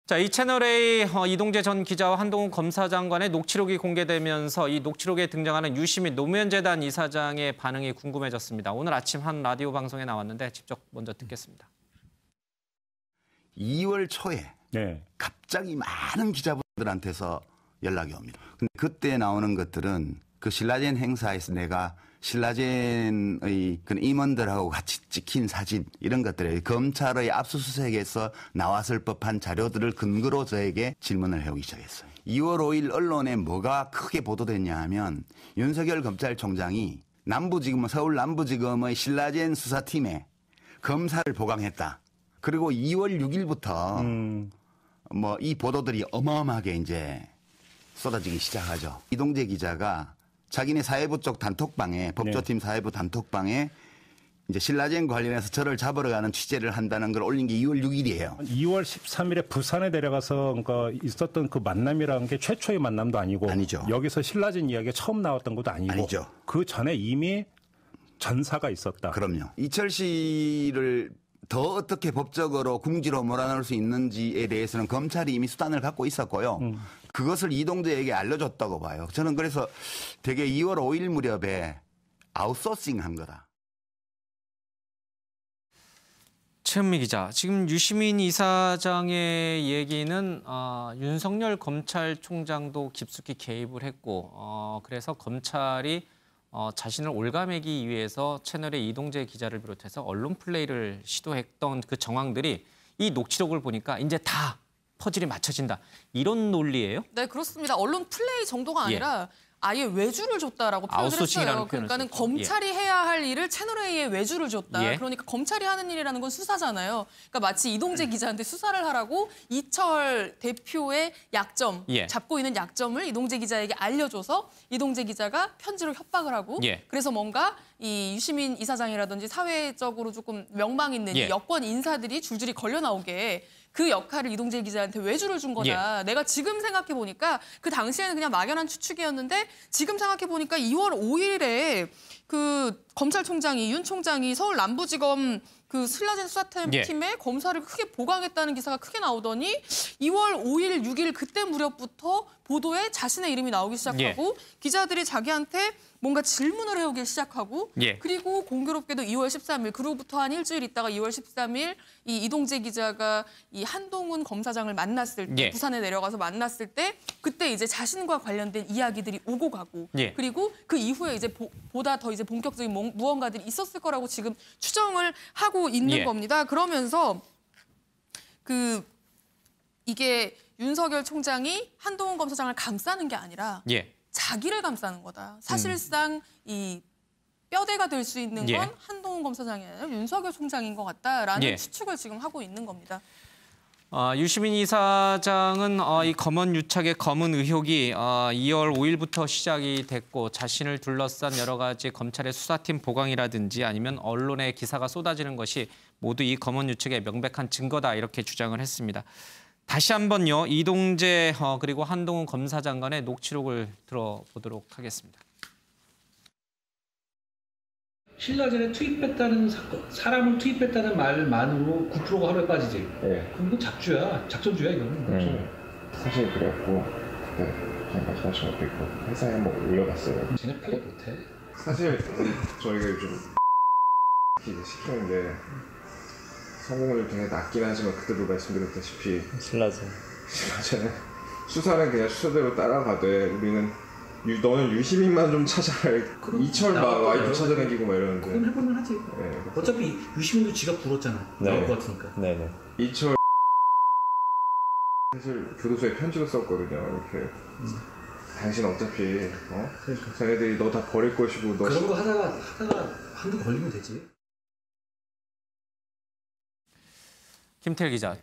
자, 이 채널A 이동재 전 기자와 한동훈 검사장 간의 녹취록이 공개되면서 이 녹취록에 등장하는 유시민 노무현재단 이사장의 반응이 궁금해졌습니다. 오늘 아침 한 라디오 방송에 나왔는데 직접 먼저 듣겠습니다. 2월 초에 갑자기 많은 기자분들한테서 연락이 옵니다. 근데 그때 나오는 것들은 그 신라젠 행사에서 내가 신라젠의 그 임원들하고 같이 찍힌 사진 이런 것들을 검찰의 압수수색에서 나왔을 법한 자료들을 근거로 저에게 질문을 해오기 시작했어요. 2월 5일 언론에 뭐가 크게 보도됐냐 하면 윤석열 검찰총장이 서울 남부지검의 신라젠 수사팀에 검사를 보강했다. 그리고 2월 6일부터 이 보도들이 어마어마하게 이제 쏟아지기 시작하죠. 이동재 기자가 자기네 사회부 쪽 단톡방에 법조팀 사회부 단톡방에 이제 신라젠 관련해서 저를 잡으러 가는 취재를 한다는 걸 올린 게 2월 6일이에요. 2월 13일에 부산에 내려가서 그러니까 있었던 그 만남이라는 게 최초의 만남도 아니고 아니죠. 여기서 신라젠 이야기가 처음 나왔던 것도 아니고 아니죠. 그 전에 이미 전사가 있었다. 그럼요. 이철 씨를 더 어떻게 법적으로 궁지로 몰아넣을 수 있는지에 대해서는 검찰이 이미 수단을 갖고 있었고요. 그것을 이동재에게 알려줬다고 봐요. 저는 그래서 되게 2월 5일 무렵에 아웃소싱한 거다. 최은미 기자, 지금 유시민 이사장의 얘기는 윤석열 검찰총장도 깊숙이 개입을 했고 그래서 검찰이 자신을 올가매기 위해서 채널의 이동재 기자를 비롯해서 언론 플레이를 시도했던 그 정황들이 이 녹취록을 보니까 이제 다 퍼즐이 맞춰진다. 이런 논리예요? 네, 그렇습니다. 언론 플레이 정도가 아니라 아예 외주를 줬다라고 표현을 했어요. 그러니까는 검찰이 해야 할 일을 채널A에 외주를 줬다. 그러니까 검찰이 하는 일이라는 건 수사잖아요. 그러니까 마치 이동재 기자한테 수사를 하라고 이철 대표의 약점, 잡고 있는 약점을 이동재 기자에게 알려줘서 이동재 기자가 편지로 협박을 하고 그래서 뭔가 이 유시민 이사장이라든지 사회적으로 조금 명망 있는 여권 인사들이 줄줄이 걸려 나오게 그 역할을 이동재 기자한테 외주를 준 거다. 내가 지금 생각해보니까 그 당시에는 그냥 막연한 추측이었는데 지금 생각해보니까 2월 5일에 그 검찰총장이 윤 총장이 서울 남부지검 그 신라젠 수사팀에 검사를 크게 보강했다는 기사가 크게 나오더니 2월 5일, 6일 그때 무렵부터 보도에 자신의 이름이 나오기 시작하고 기자들이 자기한테 뭔가 질문을 해오기 시작하고 그리고 공교롭게도 2월 13일 그로부터 한 일주일 있다가 2월 13일 이 이동재 기자가 이 한동훈 검사장을 만났을 때 부산에 내려가서 만났을 때 그때 이제 자신과 관련된 이야기들이 오고 가고 그리고 그 이후에 이제 보다 더 이제 본격적인 무언가들이 있었을 거라고 지금 추정을 하고 있는 겁니다. 그러면서 이게 윤석열 총장이 한동훈 검사장을 감싸는 게 아니라 자기를 감싸는 거다. 사실상 이 뼈대가 될 수 있는 건 한동훈 검사장이 아니라 윤석열 총장인 것 같다라는 추측을 지금 하고 있는 겁니다. 유시민 이사장은 이 검언 유착의 검은 의혹이 2월 5일부터 시작이 됐고 자신을 둘러싼 여러 가지 검찰의 수사팀 보강이라든지 아니면 언론의 기사가 쏟아지는 것이 모두 이 검언 유착의 명백한 증거다 이렇게 주장을 했습니다. 다시 한번요. 이동재 그리고 한동훈 검사장 간의 녹취록을 들어보도록 하겠습니다. 신라젠에 투입했다는 사람을 투입했다는 말만으로 9%가 하루에 빠지지. 그럼 이건 작주야. 작전주야 이거는. 사실 그랬고 그냥 말씀하신 것도 있고 회사에 한번 올려봤어요. 쟤네 패 못해. 사실 저희가 요즘 시키는데 성공률 굉장히 낮긴 하지만 그때도 말씀드렸다시피 신라젠은 수사는 그냥 수사대로 따라가되 우리는 너는 유시민만 좀 찾아라. 이철 막 와이프 찾아다니고 막 이러는데. 그건 해보면 하지. 어차피 유시민도 지가 불었잖아. 나올 것 같으니까. 이철 사실 교도소에 편지도 썼거든요. 이렇게 당신 어차피 그러니까. 쟤네들이 너 다 버릴 것이고 너 그런 거 하다가 한두 걸리면 되지. 김태일 기자,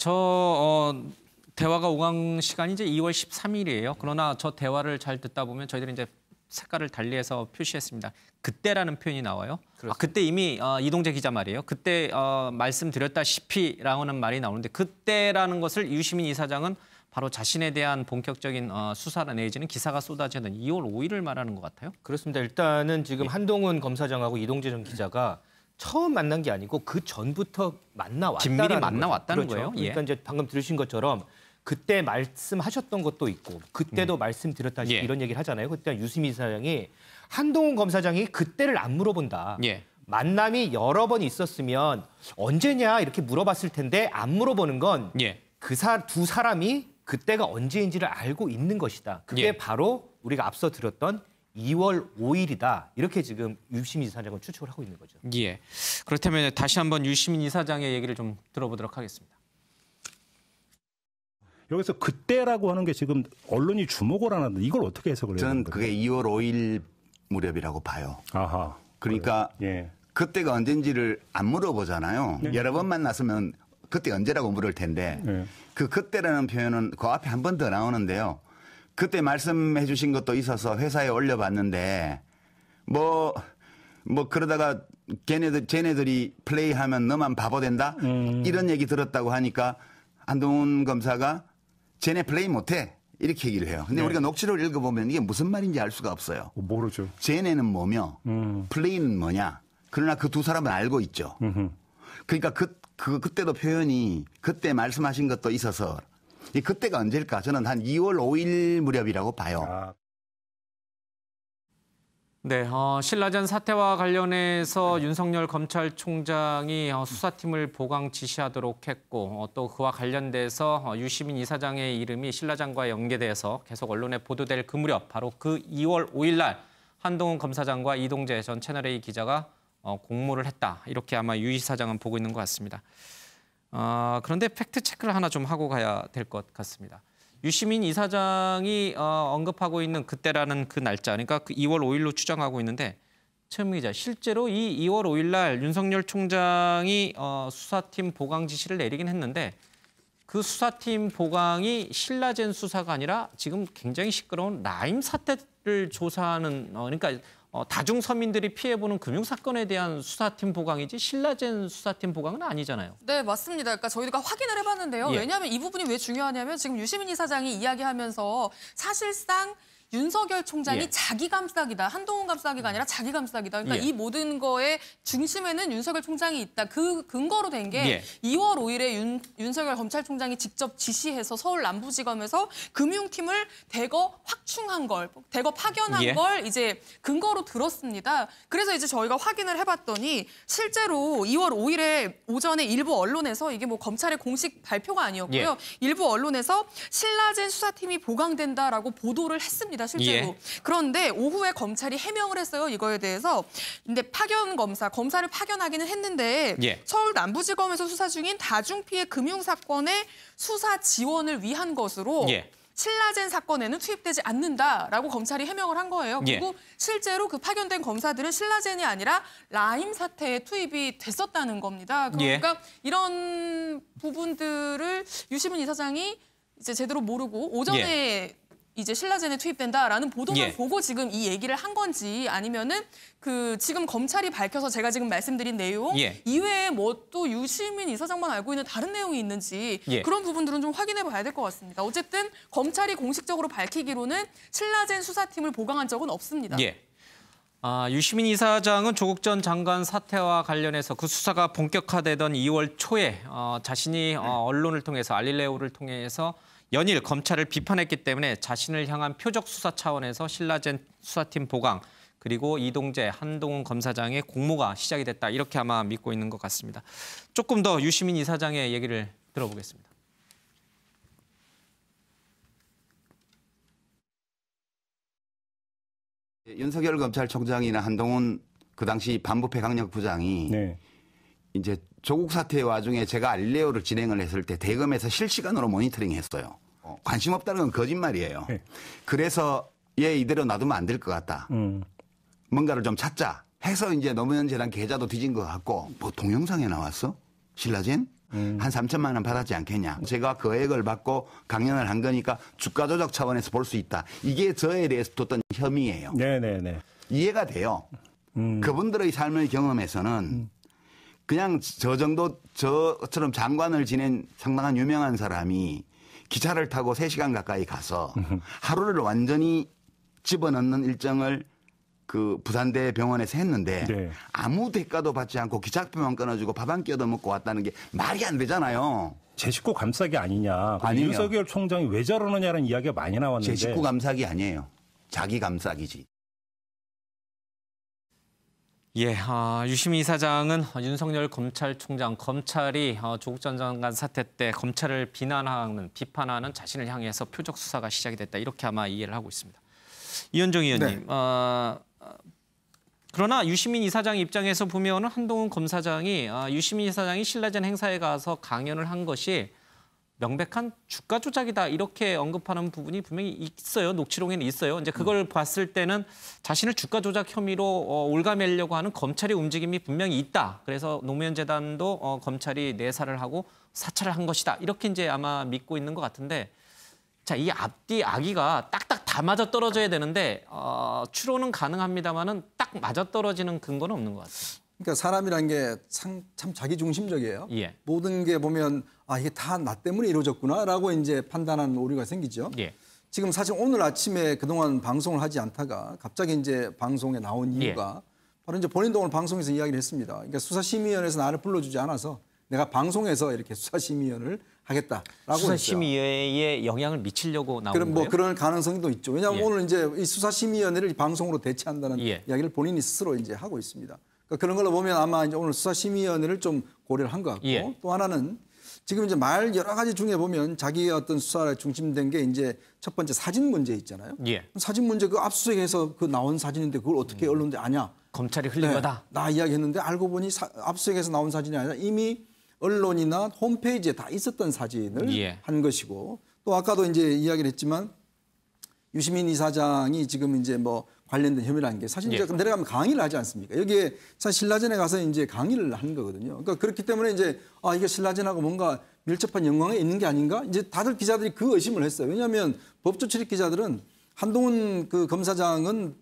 대화가 오간 시간이 이제 2월 13일이에요. 그러나 저 대화를 잘 듣다 보면 저희들이 이제 색깔을 달리해서 표시했습니다. 그때라는 표현이 나와요. 그때 이미 이동재 기자 말이에요. 그때 말씀드렸다시피라는 말이 나오는데 그때라는 것을 유시민 이사장은 바로 자신에 대한 본격적인 수사나 내지는 기사가 쏟아지는 2월 5일을 말하는 것 같아요. 그렇습니다. 일단은 지금 한동훈 검사장하고 이동재 전 기자가 처음 만난 게 아니고 그 전부터 만나왔다는 긴밀히 만나왔다는 거죠. 거예요. 그러니까 이제 방금 들으신 것처럼 그때 말씀하셨던 것도 있고 그때도 말씀드렸다시피 예. 이런 얘기를 하잖아요. 그때 유시민 이사장이 한동훈 검사장이 그때를 안 물어본다. 예. 만남이 여러 번 있었으면 언제냐 이렇게 물어봤을 텐데 안 물어보는 건 예. 두 사람이 그때가 언제인지를 알고 있는 것이다. 그게 예. 바로 우리가 앞서 들었던 2월 5일이다. 이렇게 지금 유시민 이사장은 추측을 하고 있는 거죠. 예. 그렇다면 다시 한번 유시민 이사장의 얘기를 좀 들어보도록 하겠습니다. 여기서 그때라고 하는 게 지금 언론이 주목을 안 하는데 이걸 어떻게 해석을 해야 저는 되는 그게 2월 5일 무렵이라고 봐요. 아하. 그러니까 예. 그때가 언젠지를 안 물어보잖아요. 네. 여러 번 만났으면 그때 언제라고 물을 텐데 네. 그때라는 표현은 그 앞에 한 번 더 나오는데요. 그때 말씀해 주신 것도 있어서 회사에 올려봤는데 뭐 그러다가 쟤네들이 플레이하면 너만 바보 된다? 이런 얘기 들었다고 하니까 한동훈 검사가 쟤네 플레이 못해 이렇게 얘기를 해요. 근데 네. 우리가 녹취록을 읽어보면 이게 무슨 말인지 알 수가 없어요. 모르죠. 쟤네는 뭐며 플레이는 뭐냐. 그러나 그 두 사람은 알고 있죠. 그러니까 그때도 표현이 그때 말씀하신 것도 있어서 이 그때가 언제일까? 저는 한 2월 5일 무렵이라고 봐요. 아. 네, 신라젠 사태와 관련해서 윤석열 검찰총장이 수사팀을 보강 지시하도록 했고 또 그와 관련돼서 유시민 이사장의 이름이 신라젠과 연계돼서 계속 언론에 보도될 그 무렵 바로 그 2월 5일 날 한동훈 검사장과 이동재 전 채널A 기자가 공모를 했다. 이렇게 아마 유 이사장은 보고 있는 것 같습니다. 그런데 팩트 체크를 하나 좀 하고 가야 될 것 같습니다. 유시민 이사장이 언급하고 있는 그때라는 그 날짜, 그러니까 그 2월 5일로 추정하고 있는데 최은미 기자, 실제로 이 2월 5일 날 윤석열 총장이 수사팀 보강 지시를 내리긴 했는데 그 수사팀 보강이 신라젠 수사가 아니라 지금 굉장히 시끄러운 라임 사태를 조사하는 그러니까 다중 서민들이 피해보는 금융사건에 대한 수사팀 보강이지 신라젠 수사팀 보강은 아니잖아요. 네, 맞습니다. 그러니까 저희가 확인을 해봤는데요. 예. 왜냐하면 이 부분이 왜 중요하냐면 지금 유시민 이사장이 이야기하면서 사실상 윤석열 총장이 예. 자기 감싸기다. 한동훈 감싸기가 아니라 자기 감싸기다. 그러니까 예. 이 모든 거의 중심에는 윤석열 총장이 있다. 그 근거로 된 게 예. 2월 5일에 윤석열 검찰총장이 직접 지시해서 서울 남부지검에서 금융팀을 대거 확충한 걸, 대거 파견한 예. 걸 이제 근거로 들었습니다. 그래서 이제 저희가 확인을 해봤더니 실제로 2월 5일에 오전에 일부 언론에서 이게 뭐 검찰의 공식 발표가 아니었고요. 예. 일부 언론에서 신라젠 수사팀이 보강된다라고 보도를 했습니다. 실제로. 예. 그런데 오후에 검찰이 해명을 했어요. 이거에 대해서. 근데 검사를 파견하기는 했는데 예. 서울 남부지검에서 수사 중인 다중피해 금융사건의 수사 지원을 위한 것으로 예. 신라젠 사건에는 투입되지 않는다라고 검찰이 해명을 한 거예요. 예. 그리고 실제로 그 파견된 검사들은 신라젠이 아니라 라임 사태에 투입이 됐었다는 겁니다. 그러니까 이런 부분들을 유시민 이사장이 이제 제대로 모르고 오전에 이제 신라젠에 투입된다라는 보도만 예. 보고 지금 이 얘기를 한 건지 아니면은 그 지금 검찰이 밝혀서 제가 지금 말씀드린 내용 예. 이외에 뭐 또 유시민 이사장만 알고 있는 다른 내용이 있는지 예. 그런 부분들은 좀 확인해 봐야 될 것 같습니다. 어쨌든 검찰이 공식적으로 밝히기로는 신라젠 수사팀을 보강한 적은 없습니다. 예. 유시민 이사장은 조국 전 장관 사태와 관련해서 그 수사가 본격화되던 2월 초에 자신이 언론을 통해서 알릴레오를 통해서 연일 검찰을 비판했기 때문에 자신을 향한 표적 수사 차원에서 신라젠 수사팀 보강 그리고 이동재 한동훈 검사장의 공모가 시작이 됐다. 이렇게 아마 믿고 있는 것 같습니다. 조금 더 유시민 이사장의 얘기를 들어보겠습니다. 윤석열 검찰총장이나 한동훈 그 당시 반부패 강력부장이 네. 이제 조국 사태 와중에 제가 알릴레오를 진행을 했을 때 대검에서 실시간으로 모니터링했어요. 관심 없다는 건 거짓말이에요. 네. 그래서 얘 이대로 놔두면 안 될 것 같다. 뭔가를 좀 찾자 해서 이제 노무현 재단 계좌도 뒤진 것 같고 뭐 동영상에 나왔어? 신라젠? 한 3천만 원 받았지 않겠냐. 제가 거액을 받고 강연을 한 거니까 주가 조작 차원에서 볼 수 있다. 이게 저에 대해서 뒀던 혐의예요. 네네네. 이해가 돼요. 그분들의 삶의 경험에서는 그냥 저 정도 저처럼 장관을 지낸 상당한 유명한 사람이 기차를 타고 3시간 가까이 가서 하루를 완전히 집어넣는 일정을 그 부산대 병원에서 했는데 아무 대가도 받지 않고 기차표만 끊어주고 밥 한 끼 얻어 먹고 왔다는 게 말이 안 되잖아요. 제 식구 감싸기 아니냐. 아니요. 윤석열 총장이 왜 저러느냐는 이야기가 많이 나왔는데. 제 식구 감싸기 아니에요. 자기 감싸기지. 예, 유시민 이사장은 윤석열 검찰총장, 검찰이 조국 전 장관 사태 때 검찰을 비판하는 자신을 향해서 표적 수사가 시작이 됐다. 이렇게 아마 이해를 하고 있습니다. 이현정 의원님, 그러나 유시민 이사장 입장에서 보면은 한동훈 검사장이 유시민 이사장이 신라젠 행사에 가서 강연을 한 것이 명백한 주가 조작이다 이렇게 언급하는 부분이 분명히 있어요. 녹취록에는 있어요. 이제 그걸 봤을 때는 자신을 주가 조작 혐의로 올가매려고 하는 검찰의 움직임이 분명히 있다. 그래서 노무현 재단도 검찰이 내사를 하고 사찰을 한 것이다. 이렇게 이제 아마 믿고 있는 것 같은데, 자, 이 앞뒤 아기가 딱딱 다 맞아 떨어져야 되는데 추론은 가능합니다만은 딱 맞아 떨어지는 근거는 없는 것 같아요. 그러니까 사람이란 게 참 자기중심적이에요. 예. 모든 게 보면 이게 다 나 때문에 이루어졌구나라고 이제 판단하는 오류가 생기죠. 예. 지금 사실 오늘 아침에 그동안 방송을 하지 않다가 갑자기 이제 방송에 나온 이유가 바로 이제 본인도 오늘 방송에서 이야기를 했습니다. 그러니까 수사심의위원회에서 나를 불러주지 않아서 내가 방송에서 이렇게 수사심의위원을 하겠다라고 수사심의위에 영향을 미치려고 나온 거예요. 거예요? 그런 가능성도 있죠. 왜냐하면 오늘 이제 이 수사심의위원회를 방송으로 대체한다는 이야기를 본인이 스스로 이제 하고 있습니다. 그러니까 그런 걸로 보면 아마 이제 오늘 수사심의위원회를 좀 고려를 한 것 같고 또 하나는 지금 이제 말 여러 가지 중에 보면 자기의 어떤 수사에 중심된 게 이제 첫 번째 사진 문제 있잖아요. 사진 문제 그 압수수색에서 그 나온 사진인데 그걸 어떻게 언론들이 아냐. 검찰이 흘린 거다. 나 이야기했는데 알고 보니 압수수색에서 나온 사진이 아니라 이미 언론이나 홈페이지에 다 있었던 사진을 한 것이고 또 아까도 이제 이야기를 했지만 유시민 이사장이 지금 이제 뭐 관련된 혐의라는 게 사실 이제 내려가면 강의를 하지 않습니까? 여기에 사실 신라젠에 가서 이제 강의를 한 거거든요. 그러니까 그렇기 때문에 이제 이게 신라젠하고 뭔가 밀접한 연관이 있는 게 아닌가? 이제 다들 기자들이 그 의심을 했어요. 왜냐하면 법조 출입 기자들은 한동훈 그 검사장은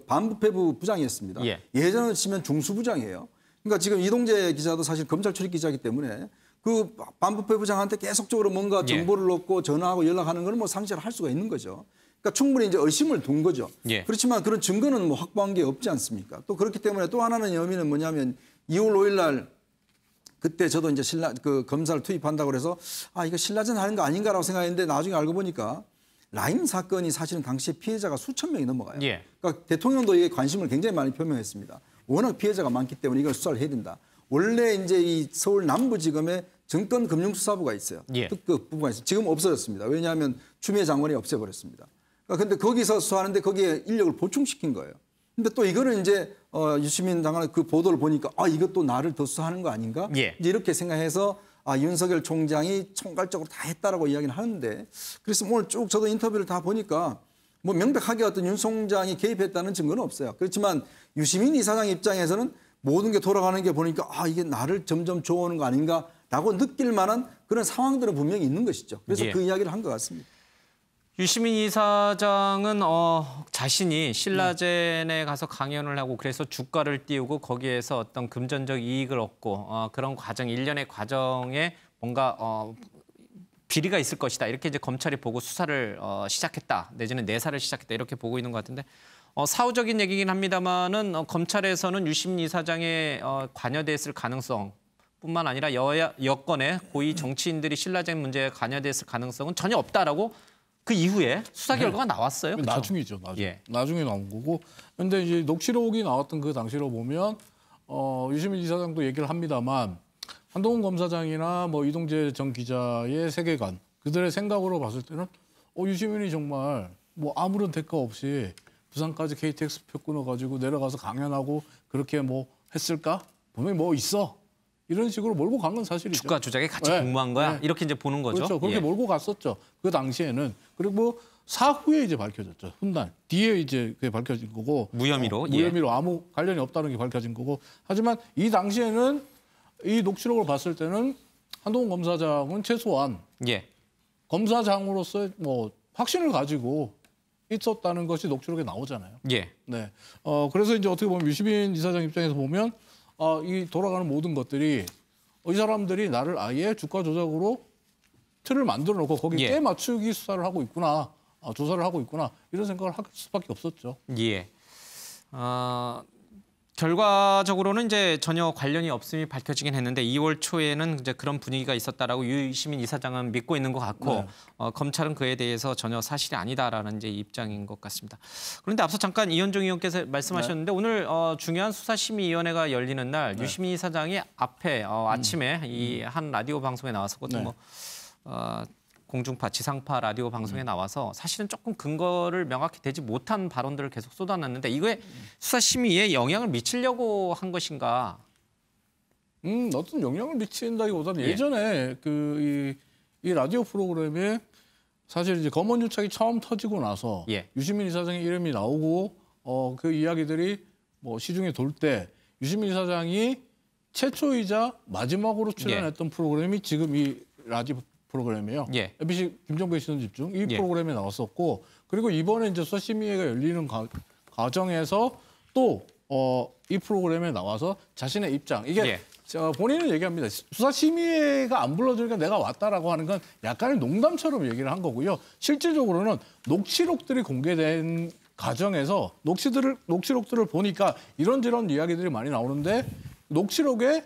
반부패부 부장이었습니다. 예전으로 치면 중수부장이에요. 그러니까 지금 이동재 기자도 사실 검찰 출입 기자이기 때문에 그 반부패 부장한테 계속적으로 뭔가 정보를 얻고 전화하고 연락하는 건 뭐 상시를 할 수가 있는 거죠. 그러니까 충분히 이제 의심을 둔 거죠. 그렇지만 그런 증거는 뭐 확보한 게 없지 않습니까? 또 그렇기 때문에 또 하나는 혐의는 뭐냐면 2월 5일 날 그때 저도 이제 그 검사를 투입한다고 그래서 이거 신라젠 하는 거 아닌가라고 생각했는데 나중에 알고 보니까 라임 사건이 사실은 당시에 피해자가 수천 명이 넘어가요. 그러니까 대통령도 이게 관심을 굉장히 많이 표명했습니다. 워낙 피해자가 많기 때문에 이걸 수사를 해야 된다. 원래 이제 이 서울 남부지검에 정권금융수사부가 있어요. 특급 부부가 있어요. 지금 없어졌습니다. 왜냐하면 추미애 장관이 없애버렸습니다. 그런데 거기서 수사하는데 거기에 인력을 보충시킨 거예요. 근데 또 이거는 이제 유시민 장관의 그 보도를 보니까 이것도 나를 더 수사하는 거 아닌가? 이제 이렇게 생각해서 윤석열 총장이 총괄적으로 다 했다라고 이야기를 하는데 그래서 오늘 쭉 저도 인터뷰를 다 보니까 뭐 명백하게 어떤 윤 총장이 개입했다는 증거는 없어요. 그렇지만 유시민 이사장 입장에서는 모든 게 돌아가는 게 보니까 이게 나를 점점 줘오는 거 아닌가라고 느낄 만한 그런 상황들은 분명히 있는 것이죠. 그래서 그 이야기를 한 것 같습니다. 유시민 이사장은 자신이 신라젠에 가서 강연을 하고 그래서 주가를 띄우고 거기에서 어떤 금전적 이익을 얻고 그런 과정, 일련의 과정에 뭔가 비리가 있을 것이다. 이렇게 이제 검찰이 보고 수사를 시작했다. 내지는 내사를 시작했다. 이렇게 보고 있는 것 같은데 사후적인 얘기긴 합니다만은 검찰에서는 유시민 이사장의 관여됐을 가능성 뿐만 아니라 여권의 고위 정치인들이 신라젠 문제에 관여됐을 가능성은 전혀 없다라고 그 이후에 수사 결과가 나왔어요. 그렇죠? 나중이죠. 나중에 나온 거고. 그런데 이제 녹취록이 나왔던 그 당시로 보면 유시민 이사장도 얘기를 합니다만 한동훈 검사장이나 뭐 이동재 전 기자의 세계관, 그들의 생각으로 봤을 때는 유시민이 정말 뭐 아무런 대가 없이 부산까지 KTX 표 끊어가지고 내려가서 강연하고 그렇게 뭐 했을까? 분명히 뭐 있어. 이런 식으로 몰고 간 건 사실이죠. 주가 조작에 같이 공모한 거야? 이렇게 이제 보는 거죠. 그렇죠. 그렇게 몰고 갔었죠. 그 당시에는. 그리고 뭐 사후에 이제 밝혀졌죠. 훗날. 뒤에 이제 그게 밝혀진 거고. 무혐의로. 무혐의로 아무 관련이 없다는 게 밝혀진 거고. 하지만 이 당시에는 이 녹취록을 봤을 때는 한동훈 검사장은 최소한 검사장으로서 뭐 확신을 가지고 있었다는 것이 녹취록에 나오잖아요. 네. 그래서 이제 어떻게 보면 유시민 이사장 입장에서 보면 이 돌아가는 모든 것들이 이 사람들이 나를 아예 주가 조작으로 틀을 만들어 놓고 거기에 때 맞추기 수사를 하고 있구나, 조사를 하고 있구나 이런 생각을 할 수밖에 없었죠. 결과적으로는 이제 전혀 관련이 없음이 밝혀지긴 했는데 2월 초에는 이제 그런 분위기가 있었다라고 유시민 이사장은 믿고 있는 것 같고 검찰은 그에 대해서 전혀 사실이 아니다라는 이제 입장인 것 같습니다. 그런데 앞서 잠깐 이현종 의원께서 말씀하셨는데 오늘 중요한 수사심의위원회가 열리는 날 유시민 이사장이 앞에 아침에 이 한 라디오 방송에 나와서 그것도 뭐 공중파, 지상파 라디오 방송에 나와서 사실은 조금 근거를 명확히 되지 못한 발언들을 계속 쏟아냈는데 이거에 수사심의에 영향을 미치려고 한 것인가? 어떤 영향을 미친다기보다는 예전에 이 라디오 프로그램에 사실 이제 검언 유착이 처음 터지고 나서 유시민 이사장의 이름이 나오고 그 이야기들이 뭐 시중에 돌 때 유시민 이사장이 최초이자 마지막으로 출연했던 프로그램이 지금 이 라디오 프로그램이에요. MBC 김정배 시선 집중 이 프로그램에 나왔었고 그리고 이번에 이제 수사심의회가 열리는 과정에서 또 이 프로그램에 나와서 자신의 입장 이게 본인은 얘기합니다. 수사심의회가 안 불러주니까 내가 왔다라고 하는 건 약간의 농담처럼 얘기를 한 거고요. 실질적으로는 녹취록들이 공개된 과정에서 녹취록들을 보니까 이런저런 이야기들이 많이 나오는데 녹취록에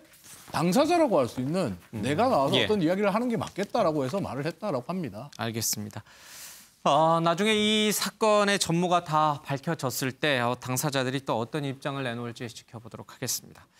당사자라고 할 수 있는 내가 나와서 어떤 이야기를 하는 게 맞겠다라고 해서 말을 했다라고 합니다. 알겠습니다. 나중에 이 사건의 전모가 다 밝혀졌을 때 당사자들이 또 어떤 입장을 내놓을지 지켜보도록 하겠습니다.